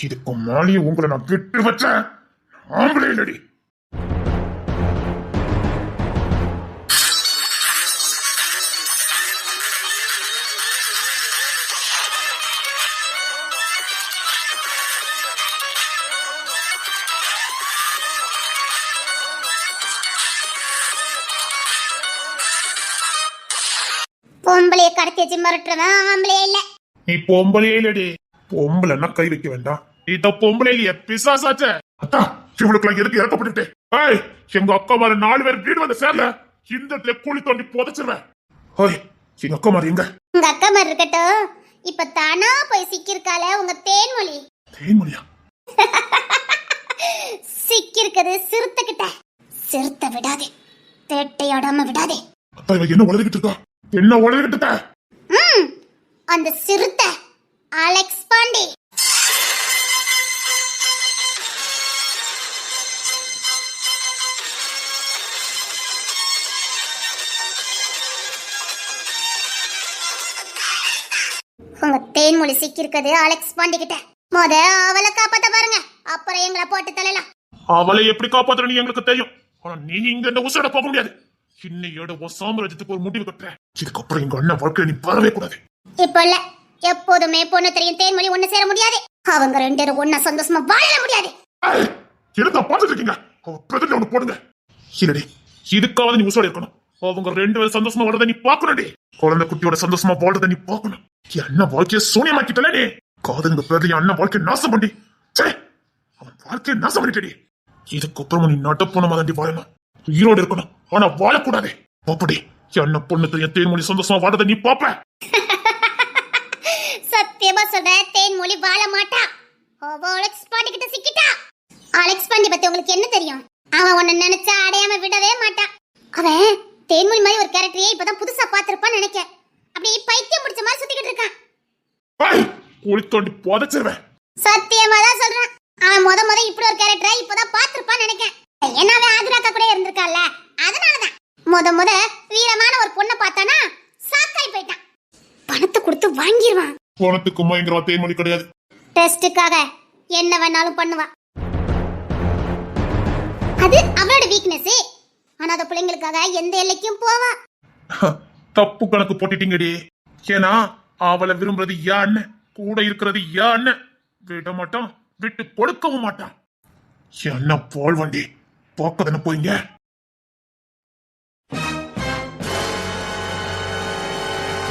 இதுக்கு மேலேயே உங்களை நான் விட்டு வச்சேன் ஆம்பளை இல்லடி. பொம்பளைய கடத்தி வச்சு மிரட்டுறவன் ஆம்பளையே இல்ல. நீ பொம்பளையே இல்லடி. பொம்பளைன்னா கை வைக்க வேண்டாம். இத பொம்பளை இல்லையே பிசாசாச்ச. அத்தா இவளுக்குலாம் எதுக்கு இறக்கப்பட்டுட்டேன். ஏய் எங்க அக்கா மாதிரி 4 பேர் வீடு வந்து சேரல. இந்த இடத்துல குழி தோண்டி புதைச்சிருவேன். ஓய் எங்க அக்கா மாதிரி எங்க? உங்க அக்கா மாதிரி இருக்கட்டும், இப்ப தானா போய் சிக்கிருக்கால உங்க தேன்மொழி. தேன்மொழியா? சிக்கிருக்குது சிறுத்தை கிட்ட. சிறுத்தை விடாதே, வேட்டையாடாம விடாதே. அத்தா இவ என்ன உளறிக்கிட்டு இருக்கா? என்ன உளறிக்கிட்டு இருக்க? அந்த சிறுத்தை அலெக்ஸ் பாண்டி. உங்க தேன்மொழி சிக்கிருக்குது அலெக்ஸ் பாண்டி கிட்ட. அவளை காப்பாத்த பாருங்க, அப்புறம் எங்களை போட்டு தள்ளலாம். அவளை எப்படி காப்பாத்துறன்னு எங்களுக்கு தெரியும். ஆனா நீ இங்க இந்த உசட போக முடியாது. இன்னையோட சாம்ராஜ்யத்துக்கு ஒரு முடிவு கட்டுற. இதுக்கப்புறம் எங்க அண்ணன் வாழ்க்கையை நீ வரவே கூடாது. இப்ப இல்ல, எப்போதுமே பொண்ணு தெரியும் தேன்மொழி ஒண்ணு சேர முடியாது. அவங்க 2 பேரும் ஒண்ணா சந்தோஷமா வாழ முடியாது. என்னதா பாத்துட்டு இருக்கீங்க? பிரதில ஒண்ணு போடுங்க. இல்லடி, இதுக்காவது நீ உசோட இருக்கணும். அவங்க 2 பேரும் சந்தோஷமா வாழ்றத நீ பாக்கணும்டி. குழந்தை குட்டியோட சந்தோஷமா வாழ்றத நீ பாக்கணும். என் அண்ணன் வாழ்க்கைய சூனியமாக்கிட்டல நீ. காதலுங்க பேர்ல என் அண்ணன் வாழ்க்கையை நாசம் பண்ணி அவன் வாழ்க்கையை நாசம் பண்ணிட்டடி. இதுக்கப்புறமா நீ நடப்போனமா தாண்டி வாழணும். உயிரோடு இருக்கணும், ஆனா வாழக்கூடாது. அப்படி என்ன பொண்ணு தெரியும் தேன்மொழி சந்தோஷமா வாழறத நீ பாப்ப. சத்தியமா சொல்றேன், தேன்மொழி வாழ மாட்டா. அலெக்ஸ் பாண்டி கிட்ட சிக்கிட்டா. அலெக்ஸ் பாண்டி பத்தி உங்களுக்கு என்ன தெரியும்? அவன் உன்னை நினைச்சா அடையாம விடவே மாட்டான். அவன் தேன்மொழி மாதிரி ஒரு கேரக்டரையே இப்பதான் புதுசா பாத்திருப்பான்னு நினைக்க. அப்படியே பைத்தியம் பிடிச்ச மாதிரி சுத்திக்கிட்டு இருக்கான். குழி தோண்டி புதைச்சிருவேன். சத்தியமா தான் சொல்றேன், அவன் முத இப்படி ஒரு கேரக்டரை இப்பதான் பாத்திருப்பான்னு நினைக்க. ஏன்னாவே ஆதிராக்கா கூட இருந்திருக்கால, அதனாலதான் முத வீரமான ஒரு பொண்ணை பார்த்தானா சாக்காய் போயிட்டான். பணத்தை கொடுத்து வாங்கிடுவான். பணத்துக்கு மயங்கரவா தேன்மொழி கிடையாது. டெஸ்டுக்காக என்ன வேணாலும் பண்ணுவா. அது அவளோட வீக்னஸ். ஆனா அந்த பிள்ளைங்களுக்காக எந்த எல்லைக்கும் போவா. தப்பு கணக்கு போட்டுட்டீங்கடி. ஏன்னா அவளை விரும்புறது யா அண்ணன், கூட இருக்கிறது யா அண்ணன். விட மாட்டான், விட்டு கொடுக்கவும் மாட்டான். என்ன போல் வண்டி போக்கதானே போயிங்க.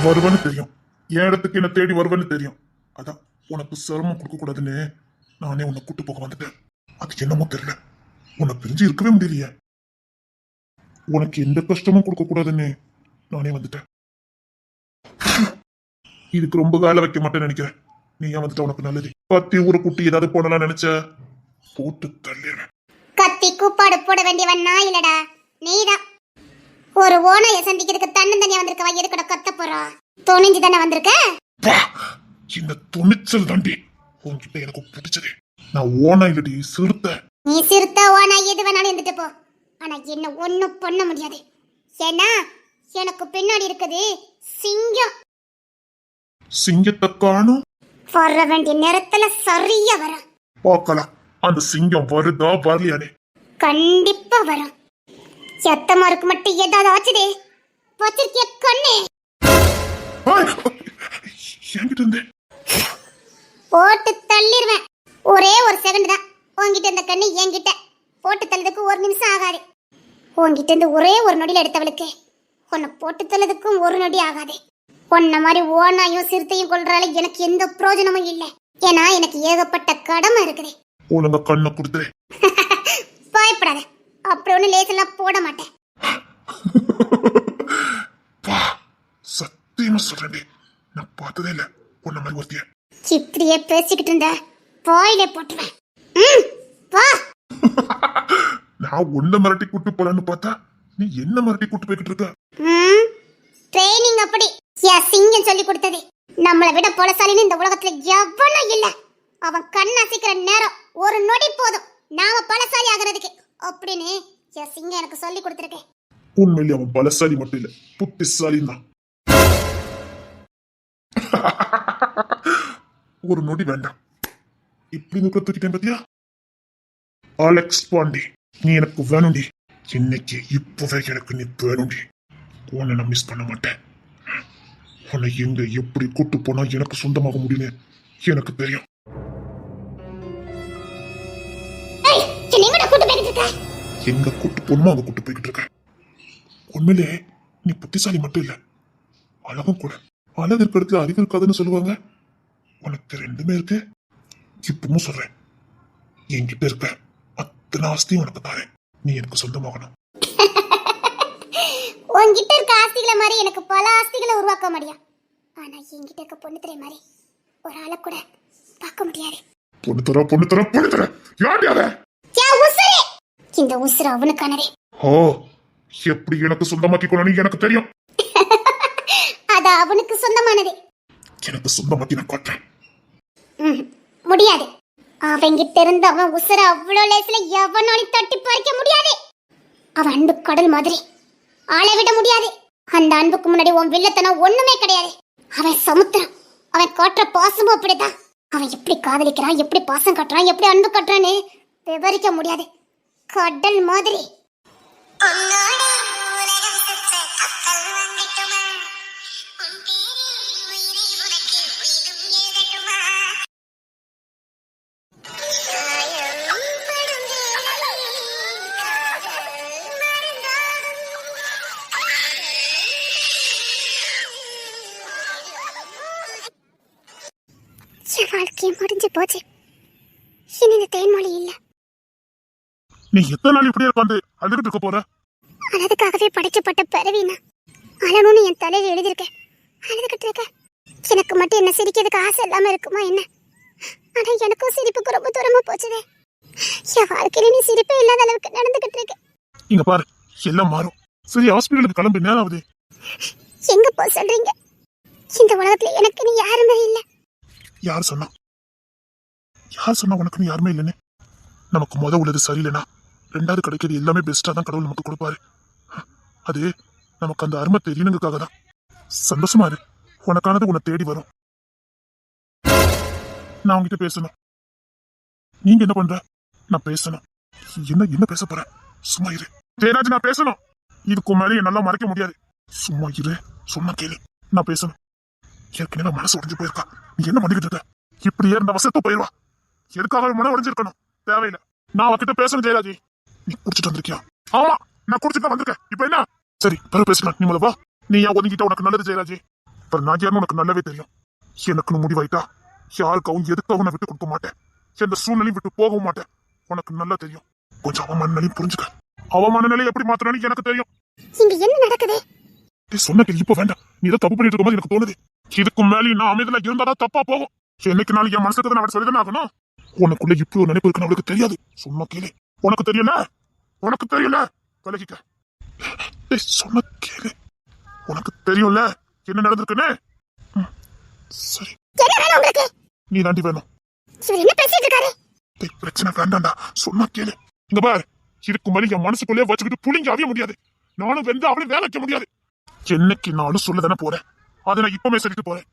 வருவன்னு தெரியும், என் இடத்துக்கு என்ன தேடி வருவன்னு தெரியும். அதான் உனக்கு சிரமம் கொடுக்க கூடாதுன்னு நானே உன்னை கூட்டு போக வந்துட்டேன். அது என்னமோ தெரியல, உன்னை பிரிஞ்சு இருக்கவே முடியலையே. உனக்கு எந்த கஷ்டமும் கொடுக்க கூடாதுன்னு நானே வந்துட்டேன். இதுக்கு ரொம்ப வேலை வைக்க மாட்டேன்னு நினைக்கிறேன். நீ ஏன் வந்துட்ட உனக்கு நல்லது. பத்தி ஊரை குட்டி ஏதாவது போடலாம் நினைச்ச போட்டு தள்ளிடுவேன். கத்தி கூப்பாடு போட வேண்டியவன் நான் இல்லடா, நீதான். ஒரு ஓனைய சந்திக்கிறதுக்கு தன்னந்தனியா வந்திருக்கவா எதுக்கட கத்த போறா? துணிஞ்சு தானே வந்திருக்க. இந்த துணிச்சல் தாண்டி உன்கிட்ட எனக்கு பிடிச்சது. நான் ஓனா இல்லடி, சிறுத்தை. நீ சிறுத்தை ஓனா எது வேணாலும் இருந்துட்டு போ, ஆனா என்ன ஒண்ணும் பண்ண முடியாது. ஏன்னா எனக்கு பின்னாடி இருக்குது சிங்கம். சிங்கத்தை காணும். வர வேண்டிய நேரத்துல சரியா வரும். பார்க்கலாம் அந்த சிங்கம் வருதா வரலையானே. கண்டிப்பா வரும். எத்தமாருக்கு மட்டும் ஏதாவது ஆச்சுதே வச்சிருக்கிய கண்ணே. என்கிட்ட இருந்து போட்டு தள்ளிடுவேன். ஒரே ஒரு செகண்ட் தான். உங்ககிட்ட இந்த கண்ணு என்கிட்ட போட்டு தள்ளதுக்கு 1 நிமிஷம் ஆகாது. உங்ககிட்ட இருந்து ஒரே ஒரு நொடியில் எடுத்தவளுக்கு உன்னை போட்டு தள்ளதுக்கும் 1 நொடி ஆகாது. உன்ன மாதிரி ஓனாயும் சிறுத்தையும் கொள்றால எனக்கு எந்த பிரயோஜனமும் இல்லை. ஏன்னா எனக்கு ஏகப்பட்ட கடமை இருக்குது. உனங்க கண்ணை கொடுத்துரு. பயப்படாத, அப்படி ஒண்ணு லேசெல்லாம் போட மாட்டேன். சத்தியமா சொல்றேன், நான் பார்த்ததே இல்ல உன்ன மாதிரி ஒருத்திய. இப்படியே பேசிக்கிட்டு இருந்த வாயிலே போட்டுவேன். வா. நான் உன்ன மிரட்டி கூட்டு போலான்னு பார்த்தா நீ என்ன மிரட்டி கூட்டு போய்கிட்டு இருக்க. ட்ரைனிங் அப்படி சிங்கம் சொல்லி கொடுத்தது. நம்மளை விட பொலசாலின்னு இந்த உலகத்துல எவனும் இல்ல. அவன் கண் அசைக்கிற நேரம் 1 நொடி போதும் நாம பலசாலி ஆகிறதுக்கு அப்படின்னு சிங்கம் எனக்கு சொல்லி கொடுத்துருக்கேன். உண்மையிலே அவன் பலசாலி மட்டும் இல்ல, புத்திசாலி தான். 1 நொடி வேண்டாம், இப்படி நூக்க தூக்கிட்டேன் பத்தியா? அலெக்ஸ் பாண்டி, நீ எனக்கு வேணும்டி. இன்னைக்கு இப்பவே எனக்கு நீ வேணும்டி. உன்னை நான் மிஸ் பண்ண மாட்டேன். உன்னை எங்க எப்படி கூட்டு போனா எனக்கு சொந்தமாக முடியும்னு எனக்கு தெரியும். எங்க கூட்டு போகணுமோ அங்க கூட்டு போய்கிட்டு இருக்க. உண்மையிலே நீ புத்திசாலி மட்டும் இல்ல, அழகும் கூட. அழகு இருக்க இடத்துல அறிவு இருக்காதுன்னு சொல்லுவாங்க. உனக்கு ரெண்டுமே இருக்கு. இப்பவும் சொல்றேன், என்கிட்ட இருக்க அத்தனை ஆஸ்தியும் உனக்கு தாரேன். நீ எனக்கு சொந்தமாகணும். உன்கிட்ட இருக்க ஆஸ்திகளை மாதிரி எனக்கு பல ஆஸ்திகளை உருவாக்க முடியும். ஆனா என்கிட்ட இருக்க பொண்ணு திரை மாதிரி ஒரு ஆளை கூட பார்க்க முடியாது. பொண்ணு தர யார் யார? இந்த உசுறு அவனுக்கானதே. ஓ, எப்படி எனக்கு சொந்தமாக்கிக்கணும்னு எனக்கு தெரியும். அது அவனுக்கு சொந்தமானதே. எனக்கு சொந்தமாக்கி நான் காட்டுறேன். முடியாது. அவன்கிட்ட இருந்து அவன் உசுர அவ்வளவு லேசில எவனாலும் தட்டி பறிக்க முடியாது. அவன் அன்பு கடல் மாதிரி ஆளை விட முடியாது. அந்த அன்புக்கு முன்னாடி உன் வில்லத்தனம் ஒண்ணுமே கிடையாது. அவன் சமுத்திரம். அவன் காட்டுற பாசமும் அப்படிதான். அவன் எப்படி காதலிக்கிறான், எப்படி பாசம் காட்டுறான், எப்படி அன்பு காட்டுறான்னு விவரிக்க முடியாது. கடல் மாதிரி. என் வாழ்க்கையை முடிஞ்சு போச்சு. இனி இந்த தேன்மொழி இல்ல. நீ எத்தனை நாள் இப்படியே உட்காந்து அழுதுகிட்டு இருக்க போற? அழதுக்காகவே படைக்கப்பட்ட பிறவினா அழணும்னு என் தலையில எழுதியிருக்கேன். அழுதுகிட்டு இருக்க. எனக்கு மட்டும் என்ன சிரிக்கிறதுக்கு ஆசை இல்லாம இருக்குமா என்ன? ஆனா எனக்கும் சிரிப்புக்கு ரொம்ப தூரமா போச்சுதே. என் வாழ்க்கையில நீ சிரிப்பே இல்லாத அளவுக்கு நடந்துகிட்டு இருக்க. இங்க பாரு, எல்லாம் மாறும். சரி, ஹாஸ்பிட்டலுக்கு கிளம்பி நேரம் ஆகுது. எங்க போ சொல்றீங்க? இந்த உலகத்துல எனக்கு நீ யாருமே இல்ல. யார் சொன்னா உனக்கு நீ யாருமே இல்லைன்னு? நமக்கு உள்ளது சரியில்லைனா ரெண்டாவது கிடைக்கிறது எல்லாமே பெஸ்டா தான் கடவுள் நமக்கு கொடுப்பாரு. அது நமக்கு அந்த அருமை தெரியணுங்கிறதுக்காக தான். சந்தோஷமா இரு, உனக்கானது உன்னை தேடி வரும். நான் உங்ககிட்ட பேசணும். நீங்க என்ன பண்ற? நான் பேசணும். என்ன பேச போறேன்? சும்மா இரு ஜெயராஜ், நான் பேசணும். இதுக்கு மேலே என்னால மறைக்க முடியாது. சும்மா இரு, சொன்னா கேளு. நான் பேசணும். ஏற்கனவே மனசு உடைஞ்சு போயிருக்கா. நீ என்ன பண்ணிக்கிட்டு இருக்க? இப்படியே இருந்த வசத்தை போயிருவா. எதுக்காக மனம் உடைஞ்சிருக்கணும்? தேவையில்லை. நான் அவகிட்ட பேசணும் ஜெயராஜி. நீ குடிச்சிட்டு வந்திருக்கியா? ஆமா, நான் குடிச்சிட்டு தான் வந்திருக்கேன். இப்ப என்ன? சரி, பிறகு பேசலாம். நீ முதல்ல வா. நீ ஏன் ஒதுங்கிட்ட? உனக்கு நல்லது ஜெயராஜி. இப்ப நான் யாருன்னு உனக்கு நல்லாவே தெரியும். எனக்குன்னு முடிவாயிட்டா யாருக்காவும் எதுக்காகவும் நான் விட்டு கொடுக்க மாட்டேன். எந்த சூழ்நிலையும் விட்டு போகவும் மாட்டேன். உனக்கு நல்லா தெரியும். கொஞ்சம் அவமான நிலையும் புரிஞ்சுக்க. அவமான நிலையை எப்படி மாத்தணும்னு எனக்கு தெரியும். இங்க என்ன நடக்குது? சொன்ன கேள்வி இப்ப வேண்டாம். நீ ஏதோ தப்பு பண்ணிட்டு இருக்க மாதிரி எனக்கு தோணுது. இதுக்கு மேலேயும் நான் அமைதியில இருந்தாதான் தப்பா போகும். என்னைக்கு நாளைக்கு என் மனசுக்கு நான் சொல்லிதானே ஆகணும். உனக்குள்ள இப்படி ஒரு நினைப்பு இருக்குன்னு அவளுக்கு தெரியாது. சொன்ன கேளு. உனக்கு தெரியல விலகிக்க. சொன்ன கேளு. உனக்கு தெரியும்ல என்ன நடந்திருக்குன்னு. சரி, நீ தாண்டி வேணும். பிரச்சனை வேண்டாம்டா, சொன்னா கேளு. இங்க பாரு, இதுக்கு மேலே என் மனசுக்குள்ளே வச்சுக்கிட்டு புளிங்க அவிய முடியாது. நானும் வெந்து அவளை வேலை வைக்க முடியாது. என்னைக்கு நானும் சொல்ல தானே போறேன். அதை நான் இப்பவே சொல்லிட்டு போறேன்.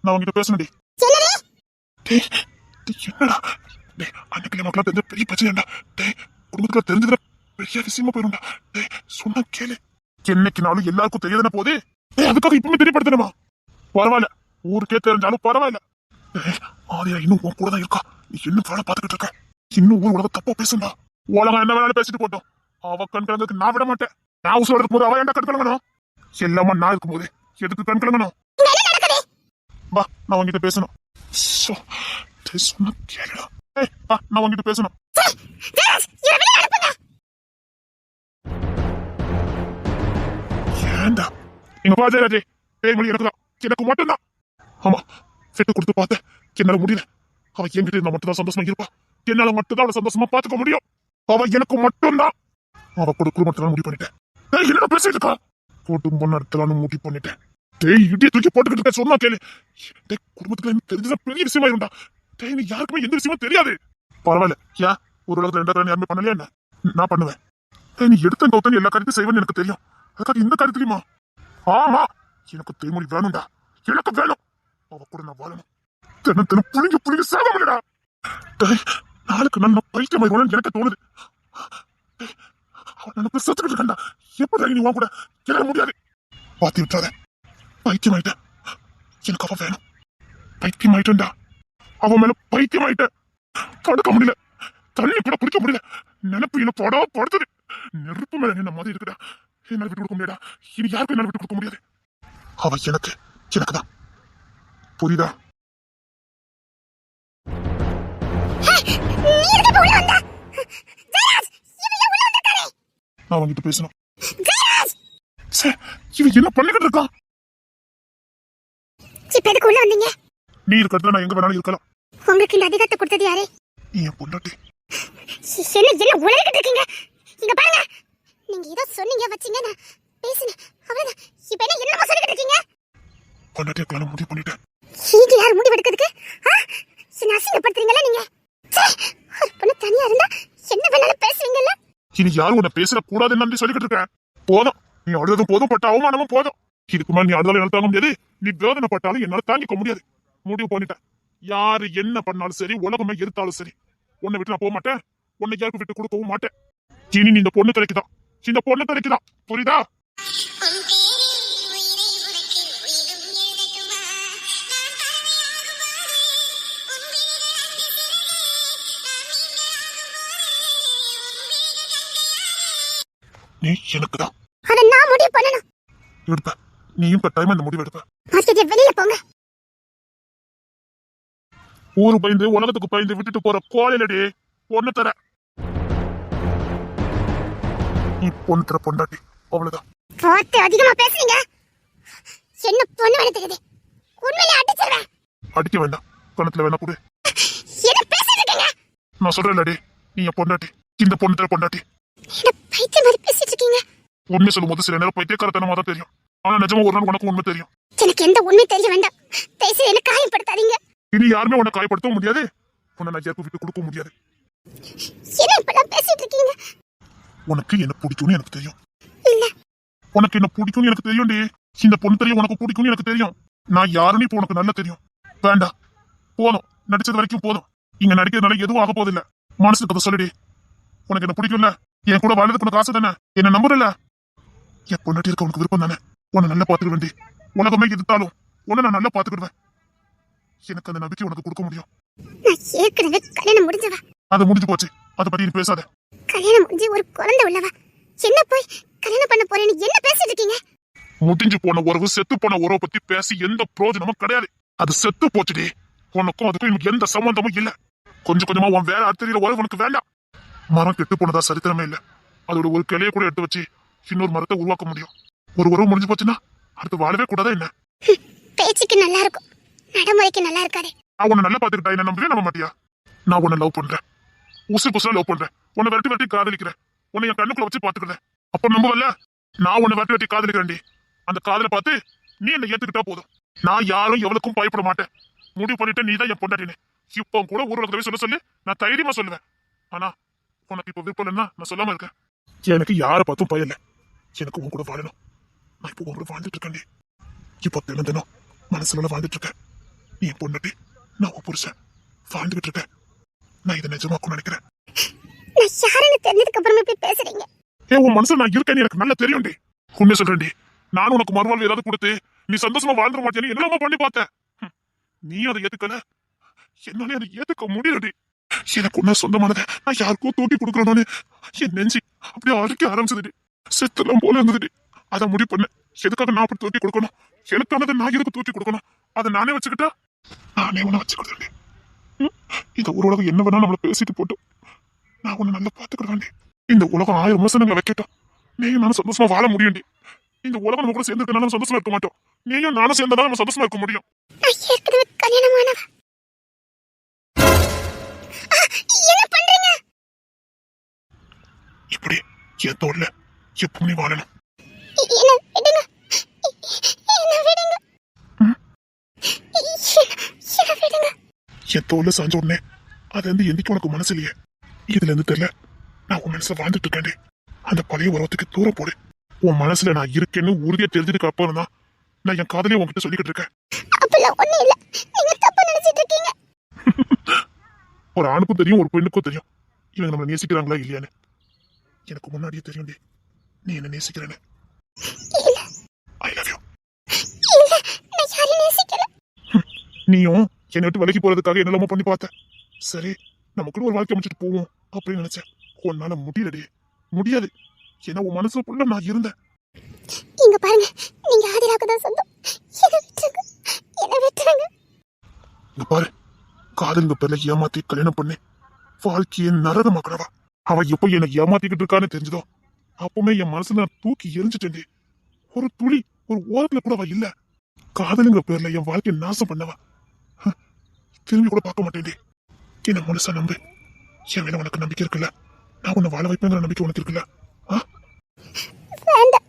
நான் உங்ககிட்ட பேசணும்டி. என்னடா அன்னைக்கு நமக்குலாம் தெரிஞ்ச பெரிய பிரச்சனைடா. குடும்பத்துல தெரிஞ்சதுல பெரிய விஷயமா போயிருந்தா. சொன்னா கேளு. என்னைக்கு நாளும் எல்லாருக்கும் தெரியாதுன போது அதுக்காக இப்பவுமே தெரியப்படுத்தணுமா? பரவாயில்ல, ஊருக்கே தெரிஞ்சாலும் பரவாயில்ல. ஆதியா இன்னும் உன் கூட தான் இருக்கா. நீ இன்னும் வேலை பார்த்துக்கிட்டு இருக்க. இன்னும் ஊர் உலக தப்பா பேசுண்டா. உலகம் என்ன வேணாலும் பேசிட்டு போட்டோம். அவ கண் கலங்குக்கு நான் விட மாட்டேன். நான் உசுரோட இருக்கும்போது அவ ஏன்டா கண் கலங்கணும்? எல்லாமா நான் இருக்கும்போது எதுக்கு கண் கலங்கணும்? வா, நான் உங்ககிட்ட பேசணும். சொன்னா கேளுடா. வா, நான் உங்ககிட்ட பேசணும். ஏண்டா எங்க பா ஜெயராஜே, தேன்மொழி எனக்குதான், எனக்கு மட்டும்தான். ஆமா, செட்டு கொடுத்து பார்த்தேன், என்னால முடியல. அவ என்கிட்ட இருந்தா மட்டும்தான் சந்தோஷமா இருப்பா. என்னால மட்டும்தான் அவளை சந்தோஷமா பாத்துக்க முடியும். அவ எனக்கு மட்டும்தான். அவ கூட குடும்பத்தினால முடிவு பண்ணிட்டேன். என்னடா பேசிட்டு இருக்கா? குடும்பம் நடத்தலான்னு முடிவு பண்ணிட்டேன். இடிய தூக்கி போட்டுக்கிட்டு இருக்க. சொன்னா கேளு. குடும்பத்துக்கு எனக்கு தெரிஞ்சதா பெரிய விஷயமா இருந்தா. நீ யாருக்குமே எந்த விஷயமும் தெரியாது. பரவாயில்ல, ஏன் ஒரு உலகத்துல ரெண்டாவது யாருமே பண்ணலையா என்ன? நான் பண்ணுவேன். நீ எடுத்த கௌத்தன் எல்லா காரியத்தையும் செய்வேன்னு எனக்கு தெரியும். அதுக்காக இந்த காரியத்திலையுமா? ஆமா, எனக்கு தேன்மொழி வேணும்டா. எனக்கு வேணும். அவ கூட நான் வாழணும். தினம் தினம் புளிங்க புளிங்க சாக முடியடா. நாளுக்கு நாள் நான் பைத்தியம் ஆயிடுவேன்னு எனக்கு தோணுது. அவன் எனக்கு செத்துக்கிட்டு இருக்காண்டா. எப்படி நீ வாங்க கூட என்னால முடியாது. பாத்தி விட்டாத. பைத்தியம் ஆயிட்டேன். எனக்கு அவன் வேணும். பைத்தியம் ஆயிட்டேன்டா. அவன் மேல பைத்தியம் ஆயிட்டேன். தடுக்க முடியல. தண்ணி கூட குடிக்க முடியல. நினைப்பு என்ன படா படுத்துது. நெருப்பு மேல நின்ன மாதிரி இருக்குடா. என்னால விட்டு கொடுக்க முடியாதா. இனி யாருக்கும் என்னால விட்டு கொடுக்க முடியாது. அவ எனக்குதான். புரியுதா? நான் அவங்கிட்ட பேசணும். இவன் என்ன பண்ணிக்கிட்டு இருக்கான்? நீ இருக்கிறது நான் எங்க வேணாலும் இருக்கலாம். உங்களுக்கு இந்த அதிகாரத்தை கொடுத்தது யாரு? நீ என் பொண்டாட்டி. என்ன உலகிட்டு இருக்கீங்க? இங்க பாருங்க, நீங்க ஏதோ சொன்னீங்க வச்சீங்க, நான் பேசுனேன், அவ்வளவுதான். இப்ப என்னமா சொல்லிட்டு இருக்கீங்க? பொண்டாட்டியை கல்யாணம் முடிவு பண்ணிட்டேன். நீங்க யார் முடிவு எடுக்கிறதுக்கு? என்ன அசிங்கப்படுத்துறீங்களா நீங்க? ஒரு பொண்ணு தனியா இருந்தா என்ன வேணாலும் பேசுவீங்கல்ல? இனி யாரும் உன்னை பேச கூடாதுன்னு நம்பி சொல்லிக்கிட்டு இருக்கேன். போதும், நீ அழுதும் போதும், பட்ட அவமானமும் போதும். இதுக்கு மேல நீ அழுதாலும் என்னால தாங்க முடியாது. நீ வேதனைப்பட்டாலும் என்னால தாங்கிக்க முடியாது. முடிவு பண்ணிட்டேன். யாரு என்ன பண்ணாலும் சரி, உலகமே எதிர்த்தாலும் சரி, உன்னை விட்டு நான் போக மாட்டேன். உன்னை யாருக்கும் விட்டு கொடுக்கவும் மாட்டேன். இனி நீ இந்த பொண்ணு கிடைக்குதான். இந்த பொண்ணு கிடைக்குதான். புரியுதா? நீ எனக்குதான். அத நான் முடிவு பண்ணணும். எடுப்ப. நீயும் கட்டாயமா இந்த முடிவு எடுப்ப. மாஸ்டர் வெளியில போங்க. ஊரு பயந்து உலகத்துக்கு பயந்து விட்டுட்டு போற கோயிலடி பொண்ணு தர. நீ பொண்ணு தர பொண்டாட்டி, அவ்வளவுதான். பார்த்து அதிகமா பேசுறீங்க. என்ன பொண்ணு வேணும் தெரியுது. உண்மையிலே அடிச்சிருவேன். அடிக்க வேண்டாம், கணத்துல வேணா கொடு. என்ன பேசிட்டு இருக்கீங்க? நான் சொல்றேன்லடி, நீ என் பொண்டாட்டி. இந்த பொண்ணு தர பொண்டாட்டி. என்ன பைத்தியம் மாதிரி பேசிட்டு இருக்கீங்க? உண்மை சொல்லும் போது சில நேரம் பைத்தியக்காரத்தனமா தான் தெரியும். ஆனா நிஜமா ஒரு நாள் உனக்கு உண்மை தெரியும். எனக்கு எந்த உண்மை தெரிய வேண்டாம். தயவுசெய்து என்ன காயப்படுத்தாதீங்க. இனி யாருமே உன்னை காயப்படுத்தவும் முடியாது. உன்னை நான் யாருக்கும் விட்டு கொடுக்க முடியாது. என்ன இப்பெல்லாம் பேசிட்டு இருக்கீங்க? உனக்கு என்ன பிடிக்கும்னு எனக்கு தெரியும். இல்ல, உனக்கு என்ன பிடிக்கும்னு எனக்கு தெரியும்டி. இந்த பொண்ணு தெரியும் உனக்கு பிடிக்கும்னு எனக்கு தெரியும். நான் யாருன்னு இப்ப உனக்கு நல்லா தெரியும். வேண்டாம், போதும். நடிச்சது வரைக்கும் போதும். இங்க நடிக்கிறதுனால எதுவும் ஆக போதில்ல. மனசுக்கு அதை சொல்லிடி. உனக்கு என்ன பிடிக்கும்ல? என் கூட வாழ்றதுக்கு உனக்கு ஆசை தானே? என்ன நம்புறல? என் பொண்டாட்டி இருக்க உனக்கு விருப்பம் தானே? உன்னை நல்லா பாத்துக்க வேண்டி. உலகமே எதிர்த்தாலும் உன்னை நான் நல்லா பாத்துக்கிடுவேன். எனக்கு அந்த நம்பிக்கை உனக்கு கொடுக்க முடியும். நான் ஏற்கனவே கல்யாணம் முடிஞ்சவ. அது முடிஞ்சு போச்சு. அதை பத்தி நீ பேசாத. கல்யாணம் முடிஞ்சு ஒரு குழந்தை உள்ளவ. என்ன போய் கல்யாணம் பண்ண போறேன்னு என்ன பேசிட்டு இருக்கீங்க? முடிஞ்சு போன உறவு, செத்து போன உறவை பத்தி பேசி எந்த பிரயோஜனமும் கிடையாது. அது செத்து போச்சுடி. உனக்கும் அதுக்கும் எனக்கு எந்த சம்பந்தமும் இல்ல. கொஞ்சம் கொஞ்சமா உன் வேற அடுத்த உறவு உனக்கு வேண்டாம். மரம் கெட்டு போனதா சரித்திரமே இல்ல. அதோட ஒரு கிளைய கூட எடுத்து வச்சு இன்னொரு மரத்தை உருவாக்க முடியும். ஒரு உறவு முடிஞ்சு போச்சுன்னா அடுத்து வாழவே கூடாதா என்ன? பேச்சுக்கு நல்லா இருக்கும், நடைமுறைக்கு நல்லா இருக்காது. நான் உன்னை நல்லா பாத்துக்கிட்டா என்ன நம்பவே நம்ப மாட்டியா? நான் உன்னை லவ் பண்றேன். உசுக்கு லவ் பண்றேன். உன்னை விரட்டி விரட்டி காதலிக்கிறேன். உன்னை என் கண்ணுக்குள்ள வச்சு பாத்துக்கிறேன். அப்ப நம்பவல்ல? நான் உன்னை விரட்டி விரட்டி காதலிக்கிறேன்டி. அந்த காதலை பார்த்து நீ என்ன ஏத்துக்கிட்டா போதும். நான் யாரும் எவ்வளவுக்கும் பயப்பட மாட்டேன். முடிவு பண்ணிட்டு நீ தான் என் பொண்டாட்டினே. இப்போ கூட ஊர்வலகத்தவே சொல்ல சொல்லி நான் தைரியமா சொல்லுவேன். ஆனா உனக்கு இப்ப விருப்பம் இல்லைன்னா நான் சொல்லாம இருக்கேன். எனக்கு யாரை பார்த்தும் பயம் இல்லை. எனக்கு உன் கூட வாழணும். நான் இப்போ உன் கூட வாழ்ந்துட்டு இருக்கேன். இப்போ தினம் தினம் மனசுல வாழ்ந்துட்டு இருக்கேன். நீ என் பொண்டாட்டி, நான் உன் புருஷன் வாழ்ந்துகிட்டு இருக்கேன். நான் இதை நிஜமாக்கும் நினைக்கிறேன். நான் யாருன்னு தெரிஞ்சதுக்கு அப்புறமே இப்படி பேசுறீங்க? உன் மனசுல நான் இருக்கேன்னு எனக்கு நல்லா தெரியும்டி. உண்மையை சொல்றேன்டி. நானும் உனக்கு மறுவாழ்வு ஏதாவது கொடுத்து நீ சந்தோஷமா வாழ்ந்துட மாட்டேன்னு என்னெல்லாமோ பண்ணி பார்த்தேன். நீ அதை ஏத்துக்கல. என்னாலே அதை ஏத்துக்க முடியலடி. எனக்கு ஒன்ன சொந்தமானதை நான் யாருக்கோ தூக்கி கொடுக்கறோன்னு என் நெஞ்சி அப்படியே அறுக்க ஆரம்பிச்சதுடி. செத்துலாம் போல இருந்ததுடி. அதை முடிவு பண்ண. எதுக்காக நான் அப்படி தூக்கி கொடுக்கணும்? எனக்கானதை நான் எதுக்கு தூக்கி கொடுக்கணும்? அதை நானே வச்சுக்கிட்டா நானே உன்னை வச்சுக்கிட்டேன். இந்த ஒரு உலகம் என்ன வேணா நம்மள பேசிட்டு போட்டோம். நான் உன்னை நல்லா பாத்துக்கிடுவேன். இந்த உலகம் 1000 விமர்சனங்களை வைக்கட்டும். நீயும் நானும் சந்தோஷமா வாழ முடியும். இந்த உலகம் நம்ம கூட சேர்ந்து இருக்கனால சந்தோஷமா இருக்க மாட்டோம். நீயும் நானும் சேர்ந்தா நம்ம சந்தோஷமா இருக்க முடியும். கல்யாணமானவ என்ன பண்றீங்க? இப்படி என் தோல்ல எப்பவுமே வாழணும். என்ன விடுங்க. என்ன விடுங்க. என்ன விடுங்க. என் தோல்ல சாஞ்ச உடனே அது வந்து எந்திக்க உனக்கு மனசு இல்லையே. இதுல இருந்து தெரியல நான் உன் மனசுல வாழ்ந்துட்டு இருக்கேன். அந்த பழைய உறவத்துக்கு தூரம் போடு. உன் மனசுல நான் இருக்கேன்னு உறுதியா தெரிஞ்சதுக்கு அப்புறம் தான் நான் என் காதலையும் உன்கிட்ட சொல்லிக்கிட்டு இருக்கேன். அப்பெல்லாம் ஒண்ணு இல்ல. நீங்க தப்பா நினைச்சு பேசிட்டு இருக்கீங்க? ஒரு ஆணுக்கும் தெரியும் ஒரு பெண்ணுக்கும் தெரியும் இவங்க நம்மளை நேசிக்கிறாங்களா இல்லையான்னு. எனக்கு முன்னாடியே தெரியும் டி நீ என்ன நேசிக்கிறேன்னு. இல்ல ஐ லவ் யூ. இல்ல, நான் யாரையும் நேசிக்கல. நீயும் என்னை விட்டு விலகி போறதுக்காக என்னெல்லாமோ பண்ணி பார்த்த. சரி நமக்குள்ள ஒரு வாழ்க்கை அமைச்சிட்டு போவோம் அப்படின்னு நினைச்சேன். உன்னால முடியலடி, முடியாது. ஏன்னா உன் மனசுக்குள்ள நான் இருந்தேன். இங்க பாருங்க, நீங்க ஆதிராக்கு தான் சொந்தம். என்ன விட்டுருங்க, என்ன விட்டுருங்க. இங்க பாரு, காதலுங்க பேர்ல ஏமாத்தி கல்யாணம் பண்ணி வாழ்க்கையை நரகமாக்குறவா. அவ எப்ப என்னை ஏமாத்திக்கிட்டு இருக்கான்னு தெரிஞ்சதோ அப்பவுமே என் மனசுல நான் தூக்கி எரிஞ்சுட்டேன்டி. ஒரு துளி ஒரு ஓரத்துல கூட அவ இல்ல. காதலுங்க பேர்ல என் வாழ்க்கையை நாசம் பண்ணவா. திரும்பி கூட பார்க்க மாட்டேன்டி. என்ன முழுசா நம்பு. என் மேல உனக்கு நம்பிக்கை இருக்குல்ல, நான் உன்னை வாழ வைப்பேங்கிற நம்பிக்கை உனக்கு இருக்குல்ல? வேண்டாம்,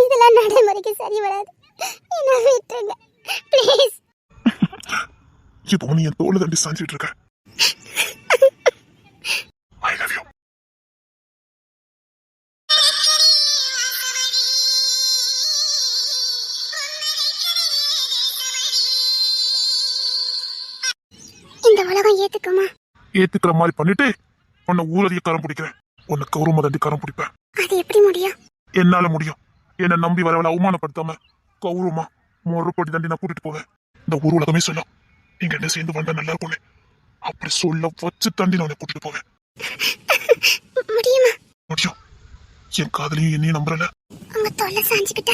இதெல்லாம் நடைமுறைக்கு சரி வராது. என்ன விட்டுருங்க ப்ளீஸ். இப்போ நீ என் தோலை தண்டி சாஞ்சிட்டு இருக்க. I love you. இந்த உலகம் ஏத்துக்குமா? ஏத்துக்கிற மாதிரி பண்ணிட்டு உன்னை ஊரதிய காரம் பிடிக்கிறேன். உன்னை கௌரவமா தண்டி காரம் பிடிப்பேன். அது எப்படி முடியும்? என்னால முடியும். என்னை நம்பி வரவளை அவமானப்படுத்தாம கௌரவமா முறைப்படி தண்டி நான் கூட்டிட்டு போவேன். இந்த ஊர் உலகமே சொல்லும் நீங்க என்ன சேர்ந்து வந்தா நல்லா இருக்கும்னு. அப்படி சொல்ல வச்சு தாண்டி நான் உன்னை கூட்டிட்டு போவேன். முடியுமா? முடியும். என் காதலையும் என்னையும் நம்புறல. உங்க தொல்லை சாஞ்சுக்கிட்ட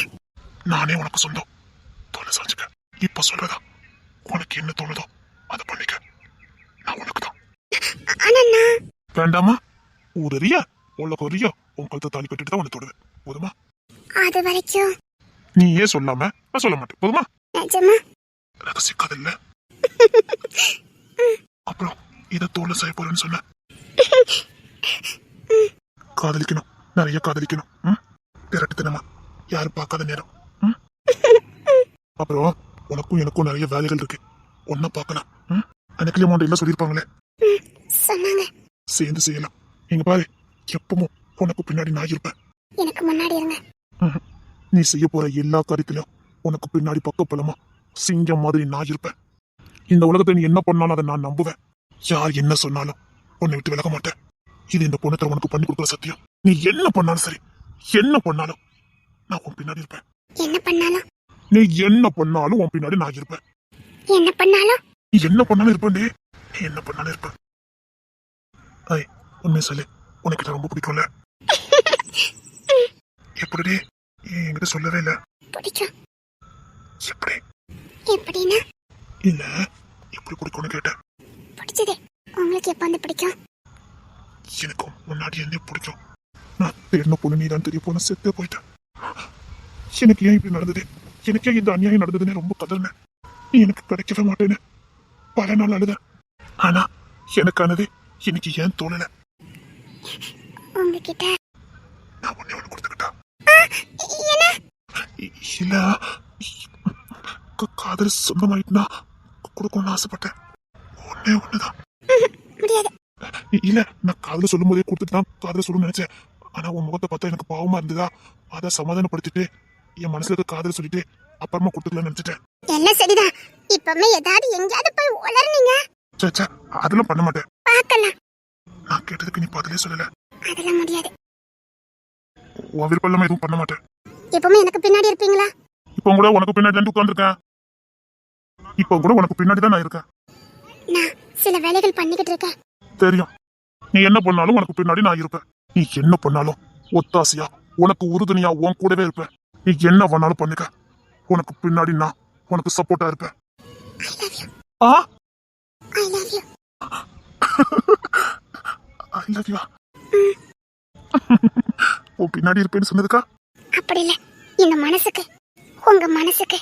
நானே உனக்கு சொந்தம். தொலை சாஞ்சுக்க. இப்ப சொல்றதா உனக்கு என்ன தோணுதோ அதை பண்ணிக்க. நான் உனக்கு தான். ஆனா நான் வேண்டாமா? ஊரறியா உலகறியா உன் கழுத்தை தாலி கட்டிட்டு தான் உன்னை தொடுவேன். போதுமா? அது வரைக்கும் நீ ஏன் சொல்லாம நான் சொல்ல மாட்டேன். போதுமா? நிஜமா? ரகசிய காதல்ல. அப்புறம் இதை தோலை செய்ய போறேன்னு சொன்ன. காதலிக்கணும், நிறைய காதலிக்கணும். திரட்டுத்தனமா யாரும் பார்க்காத நேரம். அப்புறம் உனக்கும் எனக்கும் நிறைய வேலைகள் இருக்கு. ஒன்னும் பார்க்கலாம். எனக்கு அமௌண்ட் எல்லாம் சொல்லியிருப்பாங்களே, சொன்னாங்க. சேர்ந்து செய்யலாம். இங்க பாரு, எப்பவும் உனக்கு பின்னாடி நான் இருப்பேன். எனக்கு முன்னாடி இருங்க. நீ செய்ய போற எல்லா காரியத்திலும் உனக்கு பின்னாடி பக்கப்பலமா சிங்கம் மாதிரி நான் இருப்பேன். இந்த உலகத்தை நீ என்ன பண்ணாலும் அதை நான் நம்புவேன். யார் என்ன சொன்னாலும் உன்னை விட்டு விலக மாட்டேன். இது இந்த பொண்ணத்தை உனக்கு பண்ணி கொடுக்குற சத்தியம். நீ என்ன பண்ணாலும் சரி, என்ன பண்ணாலும் நான் உன் பின்னாடி இருப்பேன். என்ன பண்ணாலும்? நீ என்ன பண்ணாலும் உன் பின்னாடி நான் இருப்பேன். என்ன பண்ணாலும்? நீ என்ன பண்ணாலும் இருப்பேன்டே. நீ என்ன பண்ணாலும் இருப்பேன். ஐ உண்மை சொல்லு, உனக்கு ரொம்ப பிடிக்கும்ல? எப்படி என்கிட்ட சொல்லவே இல்ல. பிடிக்கும். எப்படி? எப்படின்னா? இல்ல எப்படி பிடிக்கும்னு கேட்டேன். பிடிச்சதே. உங்களுக்கு எப்ப வந்து பிடிக்கும்? எனக்கும் முன்னாடி என்ன பிடிக்கும். நான் தேடின பொண்ணு நீதான் தெரிய போன செத்தே போயிட்டேன். எனக்கு ஏன் இப்படி நடந்தது, எனக்கு ஏன் இந்த அநியாயம் நடந்ததுன்னு ரொம்ப கதறினேன். நீ எனக்கு கிடைக்கவே மாட்டேன்னு பல நாள் அழுத. ஆனா எனக்கானது இன்னைக்கு ஏன் தோணல. உங்ககிட்ட நான் ஒண்ணு கொடுத்துக்கிட்டா என்ன? இல்ல காதல் சொந்தமாயிட்டுனா கொடுக்கணும்னு ஆசைப்பட்டேன். ஒன்னே ஒண்ணுதான். முடியாது. இல்ல நான் காதல சொல்லும் போதே கொடுத்துட்டு தான் காதல சொல்லணும்னு நினைச்சேன். ஆனா உன் முகத்தை பார்த்தா எனக்கு பாவமா இருந்ததா, அதை சமாதானப்படுத்திட்டு என் மனசுல இருக்க காதல சொல்லிட்டு அப்புறமா கொடுத்துக்கலாம்னு நினைச்சிட்டேன். எல்லாம் சரிதான். இப்பமே ஏதாவது எங்கயாவது போய் உளறீங்க. சே அதெல்லாம் பண்ண மாட்டேன். பார்க்கலாம். நான் கேட்டதுக்கு நீ பதிலே சொல்லல. அதெல்லாம் முடியாது. உன் விருப்பம் இல்லாம எதுவும் பண்ண மாட்டேன். எப்பவுமே எனக்கு பின்னாடி இருப்பீங்களா? இப்போ கூட உனக்கு பின்னாடி தான் உட்கார்ந்துருக்கேன். இப்போ கூட உனக்கு பின்னாடி தான் நான் இருக்கேன். நான் சில வேலைகள் பண்ணிக்கிட்டு இருக்கேன். தெரியும். நீ என்ன பண்ணாலும் உனக்கு பின்னாடி நான் இருப்பேன். நீ என்ன பண்ணாலும் ஒத்தாசையா உனக்கு உறுதுணையா உன் கூடவே இருப்பேன். நீ என்ன பண்ணாலும் பண்ணுக்க, உனக்கு பின்னாடி நான் உனக்கு சப்போர்ட்டா இருப்பேன். I love you. I love you. உன் பின்னாடி இருப்பேன்னு சொன்னதுக்கா? அப்படி இல்ல, இந்த மனசுக்கு, உங்க மனசுக்கு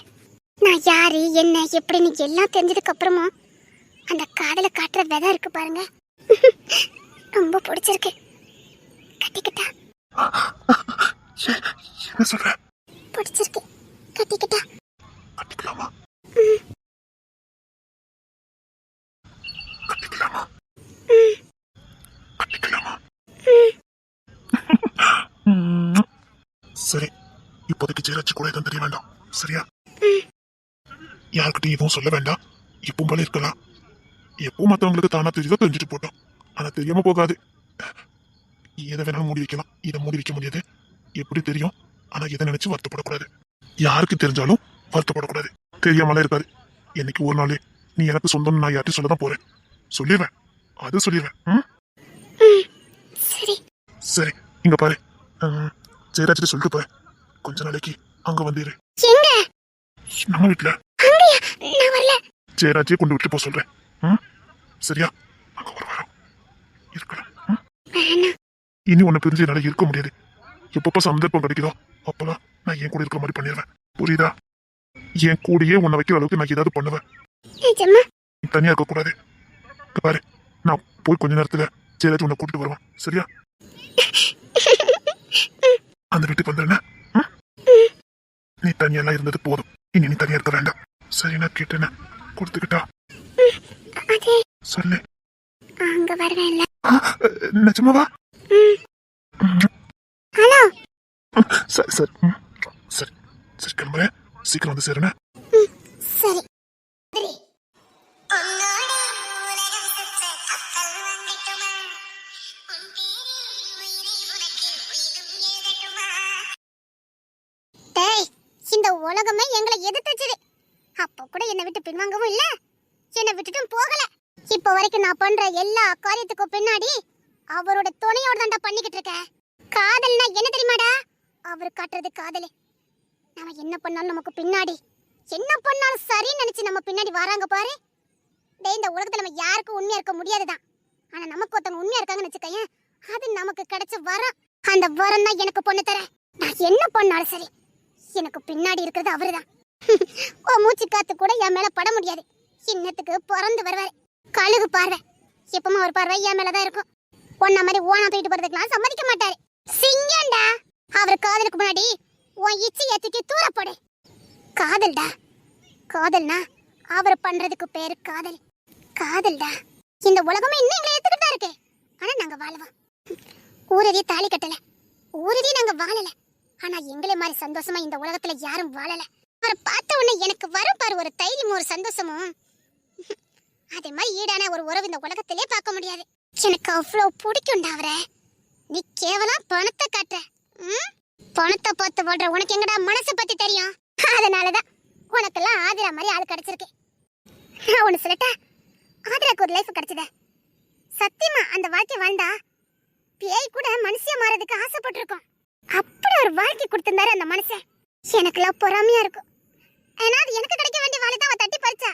நான் யாரு என்ன எப்படின்னு எல்லாம் தெரிஞ்சதுக்கு அப்புறமா அந்த காதல காட்டுற விதை இருக்கு பாருங்க, ரொம்ப பிடிச்சிருக்கு. கட்டிக்கிட்டா? என்ன சொல்ற? பிடிச்சிருக்கு. கட்டிக்கிட்டா? கட்டிக்கலாமா? கட்டிக்கலாமா? கட்டிக்கலாமா? சரி, இப்போதைக்கு ஜெயராஜ் கூட எதுவும் தெரிய வேண்டாம். சரியா? யாருக்கிட்டையும் எதுவும் சொல்ல வேண்டாம். எப்பவும் போல இருக்கலாம். எப்போ மத்தவங்களுக்கு தானா தெரியுதோ தெரிஞ்சுட்டு போட்டோம். ஆனா தெரியாம போகாது. எதை வேணாலும் மூடி வைக்கலாம், இதை மூடி வைக்க முடியாது. எப்படி தெரியும்? ஆனா எதை நினைச்சு வருத்தப்படக்கூடாது. யாருக்கு தெரிஞ்சாலும் வருத்தப்படக்கூடாது. தெரியாமலாம் இருக்காது. என்னைக்கு ஒரு நாள் நீ எனக்கு சொந்தம் நான் யார்ட்டும் சொல்லதான் போறேன். சொல்லிடுவேன், அது சொல்லிடுவேன். சரி சரி, இங்க பாரு. ஜெயராஜ்கிட்ட சொல்லிட்டு போறேன். கொஞ்ச நாளைக்கு அங்க வந்துரு. எங்க? நம்ம வீட்டுல. அங்கயா? நான் வரல. ஜெயராஜே கொண்டு விட்டு போக சொல்றேன். சரியா? அங்க ஒரு வாரம் இருக்கலாம். வேணாம். இனி உன்னை பிரிஞ்சு என்னால இருக்க முடியாது. எப்பப்ப சந்தர்ப்பம் கிடைக்குதோ அப்பெல்லாம் நான் என் கூட இருக்கிற மாதிரி பண்ணிடுவேன். புரியுதா? என் கூடயே உன்னை வைக்கிற அளவுக்கு நான் ஏதாவது பண்ணுவேன். நிஜமா? நீ தனியா இருக்க கூடாது. இங்க பாரு, நான் போய் கொஞ்ச நேரத்துல ஜெயராஜ் உன்னை கூட்டிட்டு வருவான். சரியா? அந்த வீட்டுக்கு வந்துடுன. நீ தனியெல்லாம் இருந்தது போதும். இனி நீ தனியா இருக்க வேண்டாம். சரி, நான் கேட்டேன்னு கொடுத்துக்கிட்டா அதே சொல்லு. அங்க வருவேன்ல. நிஜமாவா? ஹலோ. சரி சரி சரி சரி, கிளம்புறேன். சீக்கிரம் வந்து சேருன. சரி. டேய், இந்த உலகமே எங்களை எதிர்த்துச்சு. அப்ப கூட என்னை விட்டு பின்வாங்கவும் இல்ல, என்னை விட்டுட்டும் போகல. இப்ப வரைக்கும் நான் பண்ற எல்லா காரியத்துக்கும் பின்னாடி அவரோட துணையோட தான்டா பண்ணிக்கிட்டு இருக்கேன். காதல்னா என்ன தெரியுமாடா? அவர் காட்டுறது காதலு. நாம என்ன பண்ணாலும் நமக்கு பின்னாடி என்ன பண்ணாலும் சரின்னு நினைச்சு நம்ம பின்னாடி வராங்க பாரு. டேய், இந்த உலகத்துல நம்ம யாருக்கும் உண்மையா இருக்க முடியாதுதான். ஆனா நமக்கு ஒருத்தவங்க உண்மையா இருக்காங்கன்னு வச்சுக்கேன், அது நமக்கு கிடைச்ச வரம். அந்த வரம் தான் எனக்கு பொண்ணு தர. நான் என்ன பண்ணாலும் சரி, எனக்கு பின்னாடி இருக்கிறது அவருதான். ஓ மூச்சு காத்து கூட என் மேல பட முடியாது. சின்னத்துக்கு பிறந்து வருவாரு. கழுகு பார்வை, எப்பவும் ஒரு பார்வை என் மேலதான் இருக்கும். பொண்ண மாதிரி ஓனா தூக்கிட்டு போறதுக்கெல்லாம் சம்மதிக்க மாட்டாரு. சிங்கண்டா. அவர் காதலுக்கு முன்னாடி உன் இச்சையை தூக்கி தூர போடு. காதல்டா. காதல்னா அவர் பண்றதுக்கு பேரு காதல். காதல்டா. இந்த உலகமே இன்னும் எங்களை ஏத்துக்கிட்டு தான் இருக்கு. ஆனா நாங்க வாழவோம். ஊரதி தாலி கட்டல, ஊரதி நாங்க வாழல. ஆனா எங்களை மாதிரி சந்தோஷமா இந்த உலகத்துல யாரும் வாழல. அவரை பார்த்த உடனே எனக்கு வரும் பாரு ஒரு தைரியமும் ஒரு சந்தோஷமும். அதே மாதிரி ஈடான ஒரு உறவு இந்த உலகத்திலே பார்க்க முடியாது. எனக்கு அவ்வளவு பிடிக்கும்டா அவரை. நீ கேவலம் பணத்தை காட்டுற. பணத்தை பார்த்து வாழ்ற உனக்கு எங்கடா மனசை பத்தி தெரியும்? அதனாலதான் உனக்கெல்லாம் ஆதிரா மாதிரி ஆள் கிடைச்சிருக்கு. நான் ஒண்ணு சொல்லட்டா, ஆதிராக்கு ஒரு லைஃப் கிடைச்சத சத்தியமா அந்த வாழ்க்கை வாழ்ந்தா பேய் கூட மனுஷியா மாறதுக்கு ஆசைப்பட்டிருக்கோம். அப்படி ஒரு வாழ்க்கை கொடுத்திருந்தாரு அந்த மனுஷன். எனக்கெல்லாம் பொறாமையா இருக்கும். ஏன்னா அது எனக்கு கிடைக்க வேண்டிய வாழை தான் அவ தட்டி பறிச்சா.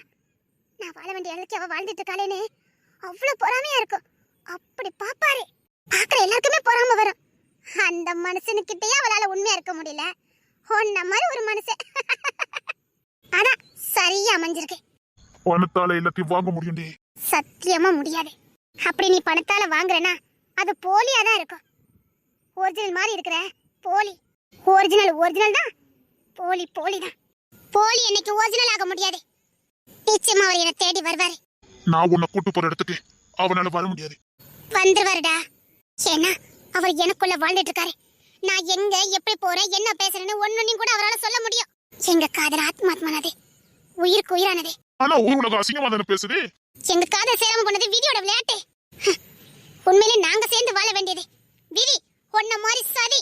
நான் வாழ வேண்டிய இடத்துக்கு அவ வாழ்ந்துட்டு இருக்காளேன்னு அவ்வளவு பொறாமையா இருக்கும். அப்படி பாப்பாரு, பாக்குற எல்லாருக்குமே பொறாம வரும். அந்த மனுஷனுக்கிட்டயே அவளால உண்மையா இருக்க முடியல. ஒன்ன மாதிரி ஒரு மனுஷன். அதான் சரியா அமைஞ்சிருக்கு. பணத்தால எல்லாத்தையும் வாங்க முடியும்டி. சத்தியமா முடியாது. அப்படி நீ பணத்தால வாங்குறனா அது போலியா தான் இருக்கும். ஒரிஜினல் மாதிரி இருக்கிற போலி. ஒரிஜினல் ஒரிஜினல் தான், போலி போலி தான். போலி என்னைக்கு ஒரிஜினல் ஆக முடியாது. நிச்சயமா அவர் என்ன தேடி வருவாரு. நான் உன்னை கூட்டு போற இடத்துக்கு அவனால வர முடியாது. வந்துருவாருடா. ஏன்னா அவர் எனக்குள்ள வாழ்ந்துட்டு இருக்காரு. நான் எங்க எப்படி போறேன் என்ன பேசுறேன்னு ஒன்னொன்னையும் கூட அவரால் சொல்ல முடியும். எங்க காதல் ஆத்மாத்மானது, உயிருக்கு உயிரானது. ஆனா ஊர் உலகம் அசிங்கமா தானே பேசுது. எங்க காதல் சேராம போனது விதியோட விளையாட்டு. உண்மையிலே நாங்க சேர்ந்து வாழ வேண்டியது. விதி ஒன்ன மாதிரி சதி.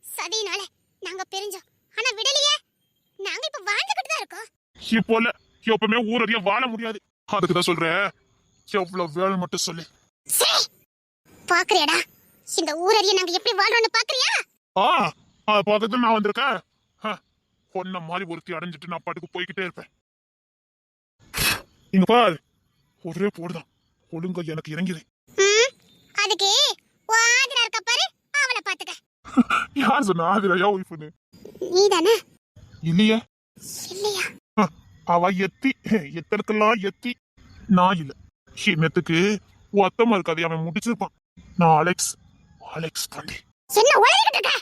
சதினால நாங்க பிரிஞ்சோம். ஆனா விடலையே. நாங்க இப்ப வாழ்ந்துகிட்டு தான் இருக்கோம். இப்போல எப்பவுமே ஊரடியா வாழ முடியாது. அதுக்குதான் சொல்றேன், எவ்வளவு வேலை மட்டும் சொல்லு. பாக்குறியாடா இந்த ஊரடிய நாங்க எப்படி வாழ்றோம்னு பாக்குறியா? அத பார்த்துட்டு நான் வந்திருக்கேன். பொண்ண மாதிரி ஒருத்தி அடைஞ்சிட்டு நான் பாட்டுக்கு போய்கிட்டே இருப்பேன். இங்க பாரு, ஒரே போடுதான். ஒழுங்கா எனக்கு இறங்கிடு. அதுக்கு ஆதிரா இருக்க பாரு, அவளை பாத்துக்க. யார் சொன்ன ஆதிராயா ஒய்ஃப்னு? நீதானே? இல்லையா? இல்லையா? அவ எத்தி எத்தனக்கெல்லாம் எத்தி. நான் இல்ல. என்னத்துக்கு ஒத்தமா இருக்காது, அவன் முடிச்சிருப்பான். நான் அலெக்ஸ், அலெக்ஸ் பாண்டி. என்ன உளறிக்கிட்டு இருக்க?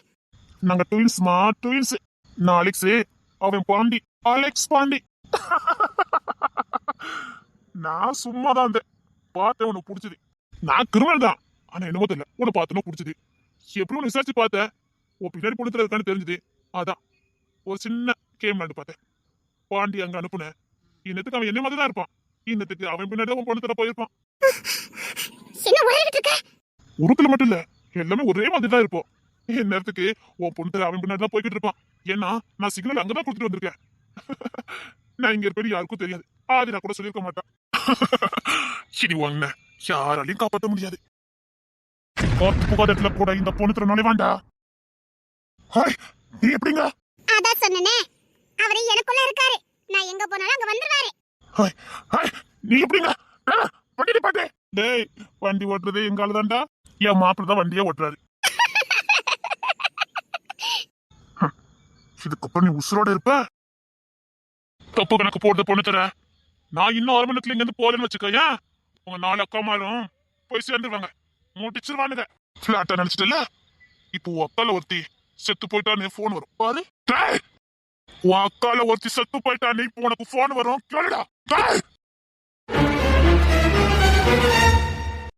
நாங்க ட்வின்ஸ்மா, ட்வின்ஸ். நான் அலெக்ஸ், அவன் பாண்டி, அலெக்ஸ் பாண்டி. நான் சும்மா தான் இருந்தேன். பார்த்தேன், உனக்கு பிடிச்சது. நான் கிரிமினல் தான், ஆனா என்னமோ தெரியல, உன்னை பார்த்தனும் பிடிச்சது. எப்படி ஒன்று விசாரிச்சு பார்த்தேன், உன் பின்னாடி பொண்ணுத்துல இருக்கான்னு தெரிஞ்சது. அதான் ஒரு சின்ன கேம் விளாண்டு பார்த்தேன். பாண்டி அங்க அனுப்புனேன். இன்னத்துக்கு அவன் என்ன மாதிரி தான் இருப்பான். இன்னத்துக்கு அவன் பின்னாடி உன் பொண்ணு தர போயிருப்பான். என்ன உளறிட்டு இருக்க? உருக்குல மட்டும் இல்ல, எல்லாமே ஒரே மாதிரி தான் இருப்போம். நேரத்துக்கு உன் பொண்ணு தர அவன் பின்னாடி தான் போய்கிட்டு இருப்பான். ஏன்னா நான் சிக்னல் அங்கதான் கொடுத்துட்டு வந்திருக்கேன். நான் இங்க இருப்பேன் யாருக்கும் தெரியாது. ஆதி நான் கூட சொல்லியிருக்க மாட்டான். இனி ஒண்ணு யாராலையும் காப்பாற்ற முடியாது. காத்து புகாத இடத்துல கூட இந்த பொண்ணு தர நுழைவாண்டா. ஹாய், நீ எப்படிங்க? அதான் சொன்னனே, அவரு எனக்குள்ள இருக்காரு. நான் எங்க போனாலும் அங்க வந்துருவாரு. ஹாய் ஹாய், நீ எப்படிங்க? வண்டி பாட்டே. டேய், வண்டி ஓட்டுறதே எங்க ஆளுதான்டா. என் மாப்பிள்ள தான் வண்டியே ஓட்டுறாரு. இதுக்கப்புறம் நீ உசுரோட இருப்ப. தப்பு கணக்கு போடுற பொண்ணு தர நான் இன்னும் 1 மணி நேரத்துல இங்க இருந்து போறேன்னு வச்சுக்கோயா, உங்க 4 அக்காமாரும் போய் சேர்ந்துருவாங்க. முடிச்சிருவானுங்க. பிளாட்டா நினைச்சிட்டல. இப்போ உன் அக்கால ஒருத்தி செத்து போயிட்டான்னு போன் வரும் பாரு. டேய், உன் அக்கால ஒருத்தி செத்து போயிட்டான்னு இப்போ உனக்கு போன் வரும் கேளுடா. டேய்